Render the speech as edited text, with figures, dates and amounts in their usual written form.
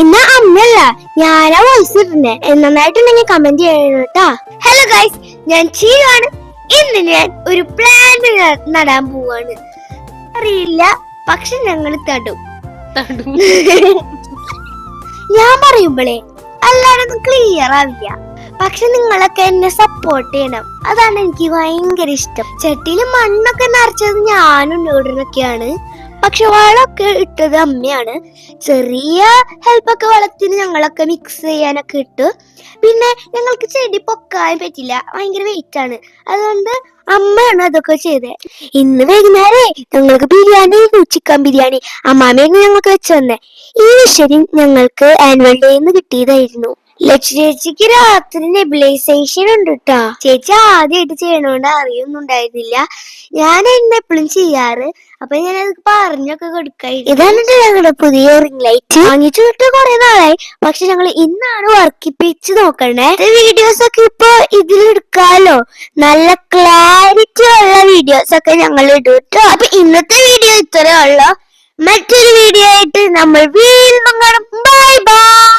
ഇന്ന് അമ്മയല്ല ഞാനാ voice ഇടുന്നേ. നന്നായിട്ടുണ്ടെങ്കിൽ comment ചെയ്യണം കേട്ടാ. ഹലോ ഗൈസ്, ഞാൻ ചീയാണ്. ഇന്ന് ഞാൻ ഒരു പ്ലാന്റ് നടാൻ പോവാണ്. അറിയില്ല, പക്ഷെ ഞങ്ങൾ തടും. ഞാൻ പറയുമ്പോഴേ അല്ലാതെ ക്ലിയർ ആവില്ല. പക്ഷെ നിങ്ങളൊക്കെ എന്നെ സപ്പോർട്ട് ചെയ്യണം. അതാണ് എനിക്ക് ഭയങ്കര ഇഷ്ടം. ചട്ടിയില് മണ്ണൊക്കെ നിറച്ചത് ഞാനും നോടിനൊക്കെയാണ്. പക്ഷെ വളമൊക്കെ ഇട്ടത് അമ്മയാണ്. ചെറിയ ഹെൽപ്പൊക്കെ വളത്തിന് ഞങ്ങളൊക്കെ മിക്സ് ചെയ്യാനൊക്കെ ഇട്ടു. പിന്നെ ഞങ്ങൾക്ക് ചെടി പൊക്കാൻ പറ്റില്ല, ഭയങ്കര വെയിറ്റ് ആണ്. അതുകൊണ്ട് അമ്മയാണ് അതൊക്കെ ചെയ്തത്. ഇന്ന് വൈകുന്നേരേ ഞങ്ങൾക്ക് ബിരിയാണി, ചിക്കൻ ബിരിയാണി അമ്മാമ്മയാണ് ഞങ്ങൾക്ക് വെച്ച് തന്നെ. ഈ വിഷയം ഞങ്ങൾക്ക് ആനുവൽ ഡേന്ന് കിട്ടിയതായിരുന്നു. ലക്ഷ്യ ചേച്ചിക്ക് രാത്രി നെബിലൈസേഷൻ ഉണ്ട് കേട്ടാ. ചേച്ചി ആദ്യമായിട്ട് ചെയ്യണോണ്ട് അറിയൊന്നുണ്ടായിരുന്നില്ല. ഞാൻ എന്നെ എപ്പോഴും ചെയ്യാറ്. അപ്പൊ ഞാൻ അത് പറഞ്ഞൊക്കെ കൊടുക്കായി. ഇതാണ് ഞങ്ങളുടെ പുതിയ റിംഗ് ലൈറ്റ്. വാങ്ങിച്ചു വിട്ട് കുറെ നാളായി. പക്ഷെ ഞങ്ങൾ ഇന്നാണ് വർക്കിപ്പിച്ച് നോക്കണേ. വീഡിയോസ് ഒക്കെ ഇപ്പൊ ഇതിൽ എടുക്കാലോ. നല്ല ക്ലാരിറ്റി ഉള്ള വീഡിയോസ് ഒക്കെ ഞങ്ങൾ ഇടും കേട്ടോ. അപ്പൊ ഇന്നത്തെ വീഡിയോ ഇത്രേ ഉള്ളൂ. മറ്റൊരു വീഡിയോ ആയിട്ട് നമ്മൾ വീണ്ടും കാണും. Bye bye.